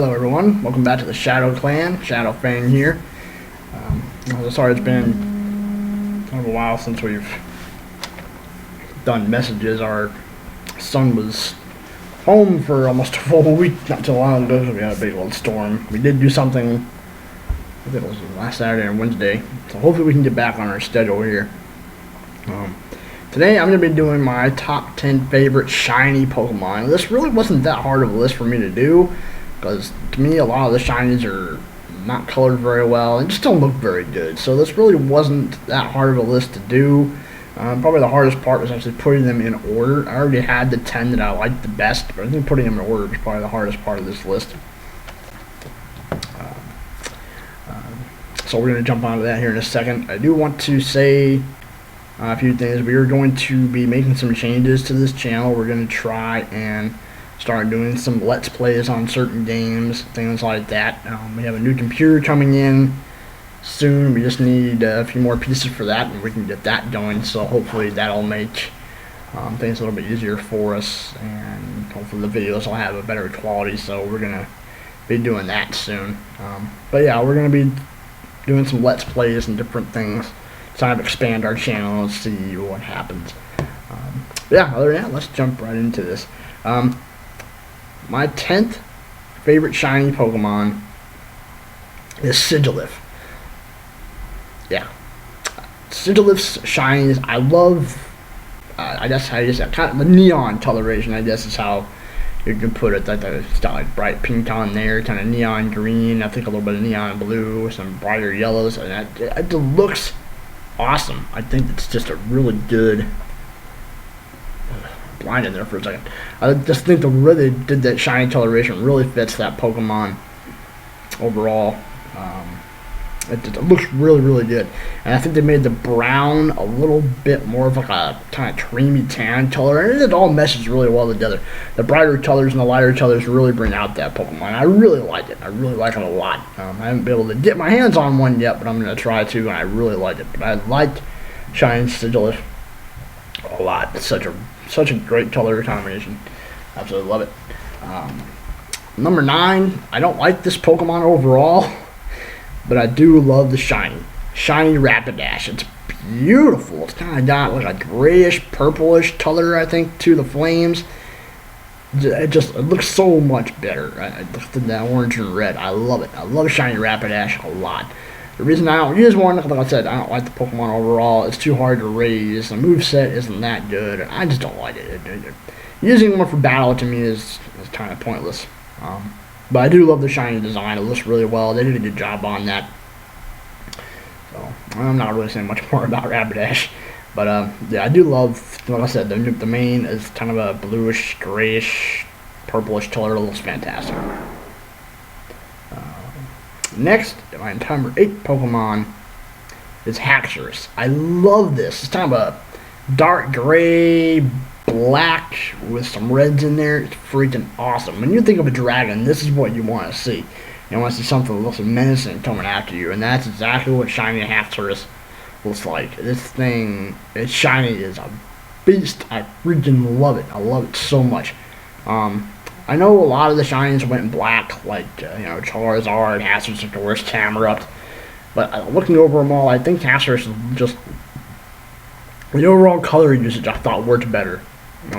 Hello everyone, welcome back to the Shadow Clan, ShadowFeng here. Sorry it's been kind of a while since we've done messages. Our son was home for almost a full week not too long ago because we had a big old storm. We did do something, I think it was last Saturday and Wednesday, so hopefully we can get back on our schedule here. Today I'm going to be doing my top 10 favorite shiny Pokemon. This really wasn't that hard of a list for me to do, because to me a lot of the shinies are not colored very well and just don't look very good. So this really wasn't that hard of a list to do. Probably the hardest part was actually putting them in order. I already had the 10 that I liked the best, but I think putting them in order was probably the hardest part of this list. So we're going to jump onto that here in a second. I do want to say a few things. We are going to be making some changes to this channel. We're going to try and start doing some Let's Plays on certain games, things like that. We have a new computer coming in soon. We just need a few more pieces for that, and we can get that going. So hopefully that'll make things a little bit easier for us, and hopefully the videos will have a better quality. So we're going to be doing that soon. But yeah, we're going to be doing some Let's Plays and different things to kind of expand our channel and see what happens. Yeah, other than that, let's jump right into this. My 10th favorite shiny Pokemon is Sigilif. Yeah, Sigilif's shinies, I love. I guess how you say it, kind of the neon coloration, I guess is how you can put it. That it's got like bright pink on there, kind of neon green. I think a little bit of neon blue, some brighter yellows, and it looks awesome. I think it's just a really good. Blind in there for a second. I just think the way they did that shiny coloration really fits that Pokemon overall. It looks really good, and I think they made the brown a little bit more of like a kind of creamy tan color, and it all meshes really well together. The brighter colors and the lighter colors really bring out that Pokemon. I really like it. I really like it a lot. I haven't been able to get my hands on one yet, but I'm going to try to, and I really like it. But I liked shiny Sigilif a lot. It's such a great color combination. Absolutely love it. Number 9, I don't like this Pokemon overall, but I do love the shiny Rapidash. It's beautiful. It's kind of got like a grayish, purplish color, I think, to the flames. It looks so much better. I looked at that orange and red. I love it. I love shiny Rapidash a lot. The reason I don't use one, like I said, I don't like the Pokemon overall. It's too hard to raise. The moveset isn't that good. I just don't like it. Using one for battle to me is kind of pointless. But I do love the shiny design. It looks really well. They did a good job on that. So I'm not really saying much more about Rapidash. But yeah, I do love, like I said, the mane is kind of a bluish, grayish, purplish color. It looks fantastic. Next, my number 8 Pokemon is Haxorus. I love this. It's kind of a dark gray, black with some reds in there. It's freaking awesome. When you think of a dragon, this is what you want to see. You want to see something that looks menacing coming after you, and that's exactly what shiny Haxorus looks like. This thing, it's shiny, is a beast. I freaking love it. I love it so much. I know a lot of the shinies went black, like, Charizard, Haxorus, of course, Camerupt. But looking over them all, I think Haxorus is just, the overall color usage I thought worked better.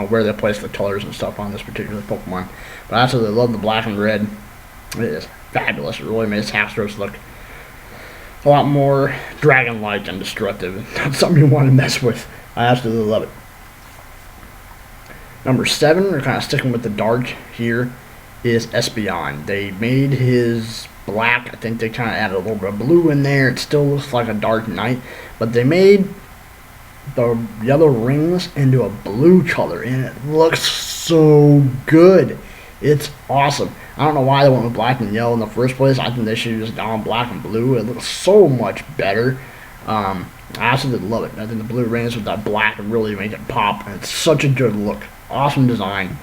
Where they placed the colors and stuff on this particular Pokemon. But I absolutely love the black and red. It is fabulous. It really makes Haxorus look a lot more dragon-like and destructive. Not something you want to mess with. I absolutely love it. Number 7, we're kind of sticking with the dark here, is Espeon. They made his black. I think they kind of added a little bit of blue in there. It still looks like a Dark Knight, but they made the yellow rings into a blue color, and it looks so good. It's awesome. I don't know why they went with black and yellow in the first place. I think they should have just gone black and blue. It looks so much better. I absolutely love it. I think the blue rings with that black really make it pop, and it's such a good look. Awesome design.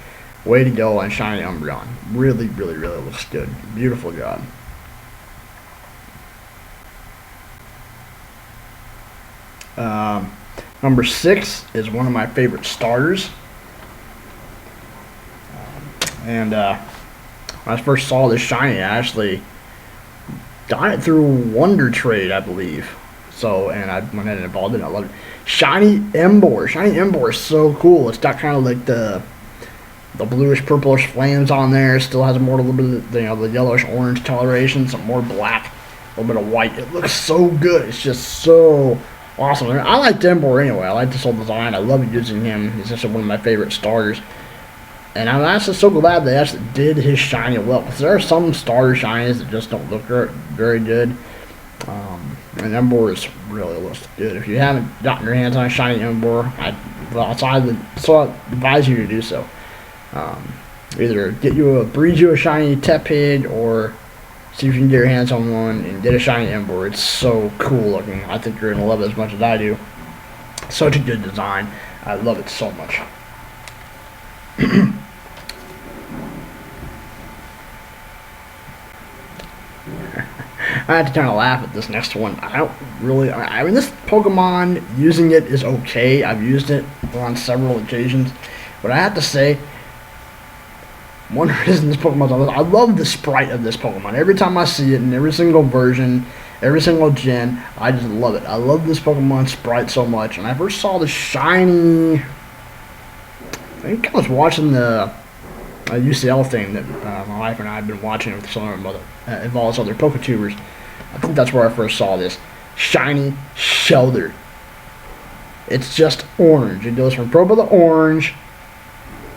Way to go on shiny Umbreon. Really looks good. Beautiful job. Number 6 is one of my favorite starters. And when I first saw this shiny, I actually got it through Wonder Trade, I believe. So, and I went ahead and evolved it. I love it. Shiny Ember. Shiny Ember is so cool. It's got kind of like the bluish purplish flames on there. It still has more, a little bit of the, the yellowish orange coloration, some more black, a little bit of white. It looks so good. It's just so awesome. I like Ember anyway. I like this whole design. I love using him. He's just one of my favorite starters. And I'm actually so glad they actually did his shiny well, because there are some starter shinies that just don't look very good. And Ember is really looks good. If you haven't gotten your hands on a shiny Ember, I advise you to do so. Either breed you a shiny Tepig, or see if you can get your hands on one and get a shiny Ember. It's so cool looking. I think you're gonna love it as much as I do. Such a good design. I love it so much. I had to kind of laugh at this next one. I mean, this Pokemon, using it is okay. I've used it on several occasions. But I have to say, one reason this Pokemon, I love the sprite of this Pokemon. Every time I see it in every single version, every single gen, I just love it. I love this Pokemon sprite so much. And I first saw the shiny, I think I was watching the UCL thing that my wife and I have been watching with some of them involves other Poketubers. I think that's where I first saw this. Shiny Shelter. It's just orange. It goes from purple to orange,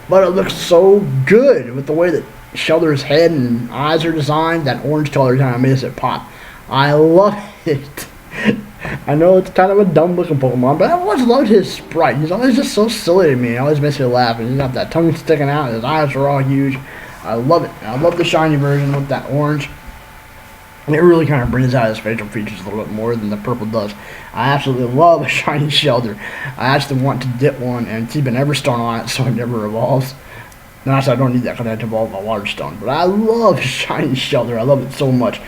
but it looks so good with the way that Shelter's head and eyes are designed. That orange color kind of makes it pop. I love it. I know it's kind of a dumb looking Pokemon, but I always loved his sprite. He's always just so silly to me. It always makes me laugh. And he's got that tongue sticking out. His eyes are all huge. I love it. I love the shiny version with that orange. And it really kind of brings out his facial features a little bit more than the purple does. I absolutely love a shiny Shelter. I actually want to get one and keep an Everstone on it so it never evolves. No, actually, I don't need that because I have to evolve a large stone. But I love shiny Shelter. I love it so much.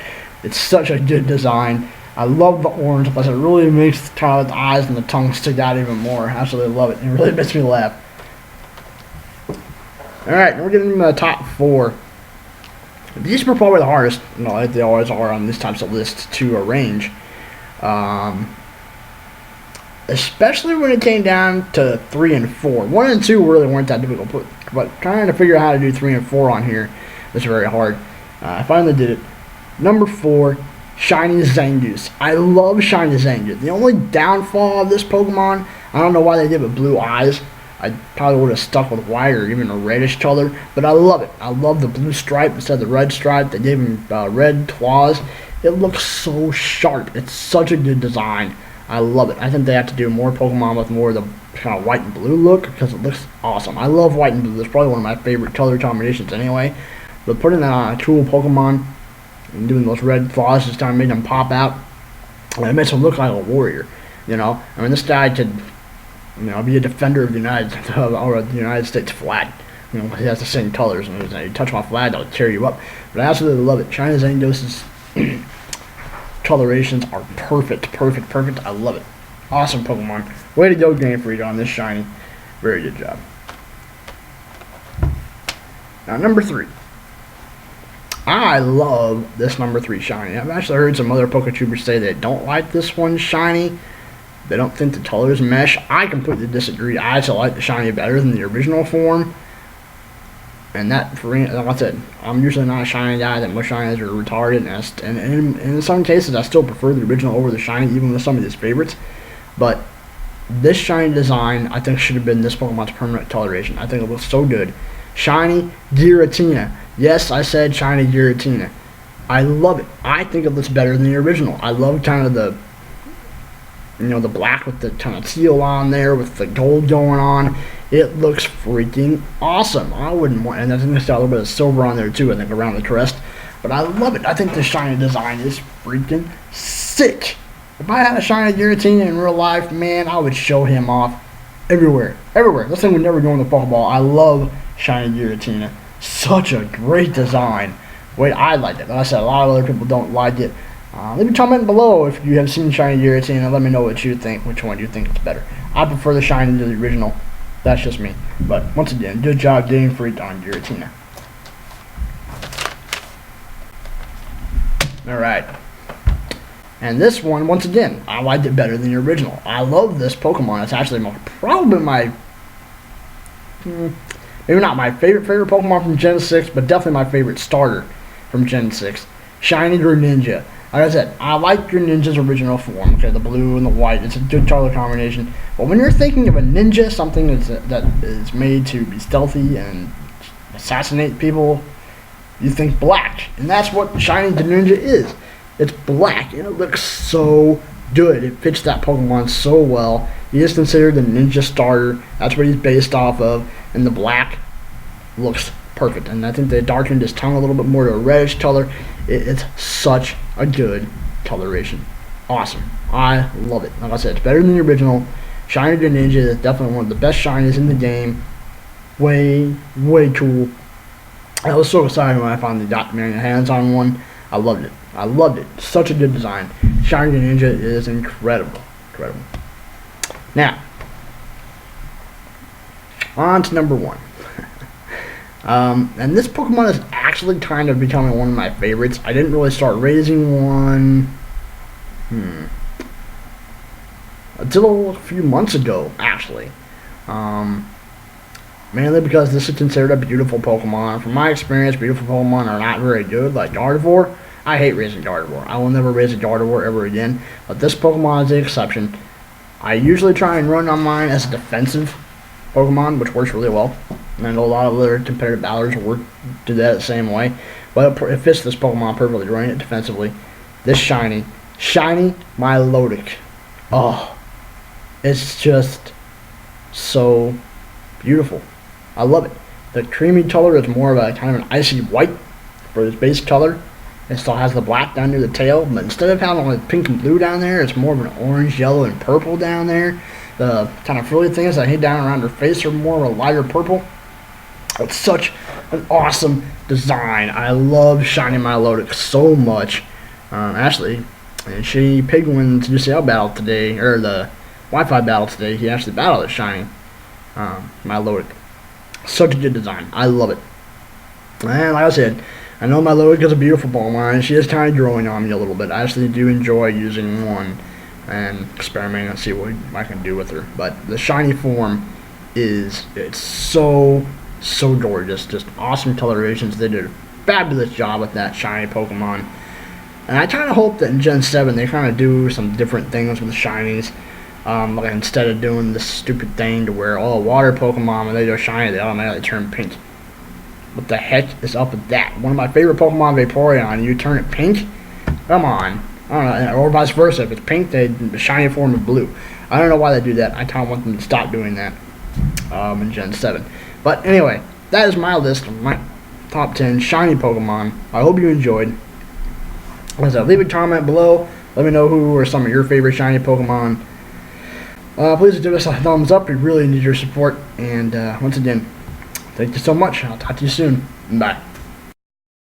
It's such a good design. I love the orange, plus it really makes kind of the eyes and the tongue stick out even more. I absolutely love it. It really makes me laugh. Alright, we're getting into the top 4. These were probably the hardest, like they always are on these types of lists, to arrange. Especially when it came down to 3 and 4. 1 and 2 really weren't that difficult, but trying to figure out how to do 3 and 4 on here was very hard. I finally did it. Number 4, Shiny Zangoose. I love Shiny Zangoose. The only downfall of this Pokemon, I don't know why they give it blue eyes. I probably would have stuck with white or even a reddish color, but I love it. I love the blue stripe instead of the red stripe. They gave him red claws. It looks so sharp. It's such a good design. I love it. I think they have to do more Pokemon with more of the kind of white and blue look because it looks awesome. I love white and blue. It's probably one of my favorite color combinations anyway. But putting that on a cool Pokemon and doing those red claws just kind of made them pop out. And it makes him look like a warrior. I mean, this guy could, be a defender of the United States flag. He has the same colors, and you touch my flag, I'll tear you up. But I absolutely love it. Shiny Zangoose's colorations are perfect. I love it. Awesome Pokemon. Way to go, Game Freak, on this shiny. Very good job. Now, number 3. I love this number 3 shiny. I've actually heard some other Poketubers say they don't like this one shiny. They don't think the colors mesh. I completely disagree. I actually like the shiny better than the original form. And that, for me, like I said, I'm usually not a shiny guy. That most shinies are retarded. And in some cases, I still prefer the original over the shiny, even with some of his favorites. But this shiny design, I think, should have been this Pokemon's permanent coloration. I think it looks so good. Shiny Giratina. Yes, I said shiny Giratina. I love it. I think it looks better than the original. I love kind of the black with the kind of teal on there with the gold going on. It looks freaking awesome. I wouldn't want, and I think there's got a little bit of silver on there too, I think, around the crest. But I love it. I think the shiny design is freaking sick. If I had a shiny Giratina in real life, man, I would show him off everywhere. This thing would never go in the Pokeball. I love shiny Giratina. Such a great design. Wait, I like it. Like I said, a lot of other people don't like it. Leave a comment below if you have seen shiny Giratina. Let me know what you think. Which one you think is better? I prefer the shiny to the original. That's just me. But once again, good job, Game Freak, on Giratina. Alright. And this one, once again, I liked it better than the original. I love this Pokemon. It's actually probably my... maybe not my favorite Pokemon from Gen 6, but definitely my favorite starter from Gen 6. Shiny Greninja. Like I said, I like Greninja's original form. Okay, the blue and the white. It's a good color combination. But when you're thinking of a ninja, something that is made to be stealthy and assassinate people, you think black. And that's what Shiny Greninja is. It's black, and it looks so good. It fits that Pokemon so well. He is considered the ninja starter. That's what he's based off of. And the black looks perfect. And I think they darkened his tongue a little bit more to a reddish color. It's such a good coloration. Awesome. I love it. Like I said, it's better than the original. Shiny Greninja is definitely one of the best shinies in the game. Way, way cool. I was so excited when I finally got my hands on one. I loved it. I loved it. Such a good design. Shiny Greninja is incredible. Incredible. Now, on to number 1. And this Pokemon is actually kind of becoming one of my favorites. I didn't really start raising one until a few months ago, actually. Mainly because this is considered a beautiful Pokemon. From my experience, beautiful Pokemon are not very good, like Gardevoir. I hate raising Gardevoir. I will never raise a Gardevoir ever again. But this Pokemon is the exception. I usually try and run on mine as a defensive Pokemon, which works really well. And I know a lot of other competitive battlers do that the same way. But it fits this Pokemon perfectly, running it defensively. This Shiny Milotic. Oh, it's just so beautiful. I love it. The creamy color is more of a kind of an icy white for its base color. It still has the black down near the tail, but instead of having like pink and blue down there, it's more of an orange, yellow, and purple down there. The kind of frilly things that hang down around her face are more of a lighter purple. It's such an awesome design. I love Shiny Milotic so much. Actually, Shady Pigwin's UCL battle today, or the Wi-Fi battle today, he actually battled at Shiny Milotic. Such a good design. I love it. And like I said, I know Milotic is a beautiful Pokemon, and she is kind of growing on me a little bit. I actually do enjoy using one and experimenting and see what I can do with her. But the shiny form it's so gorgeous. Just awesome colorations. They did a fabulous job with that shiny Pokemon. And I kind of hope that in Gen 7 they kind of do some different things with the shinies. Like instead of doing this stupid thing to where all water Pokemon, when they go shiny, they automatically turn pink. What the heck is up with that? One of my favorite Pokemon, Vaporeon, you turn it pink? Come on. I don't know, or vice versa. If it's pink, the shiny form of blue. I don't know why they do that. I kind of want them to stop doing that in Gen 7. But anyway, that is my list of my top 10 shiny Pokemon. I hope you enjoyed. As I said, leave a comment below. Let me know who are some of your favorite shiny Pokemon. Please give us a thumbs up. We really need your support. And once again, thank you so much. I'll talk to you soon. Bye.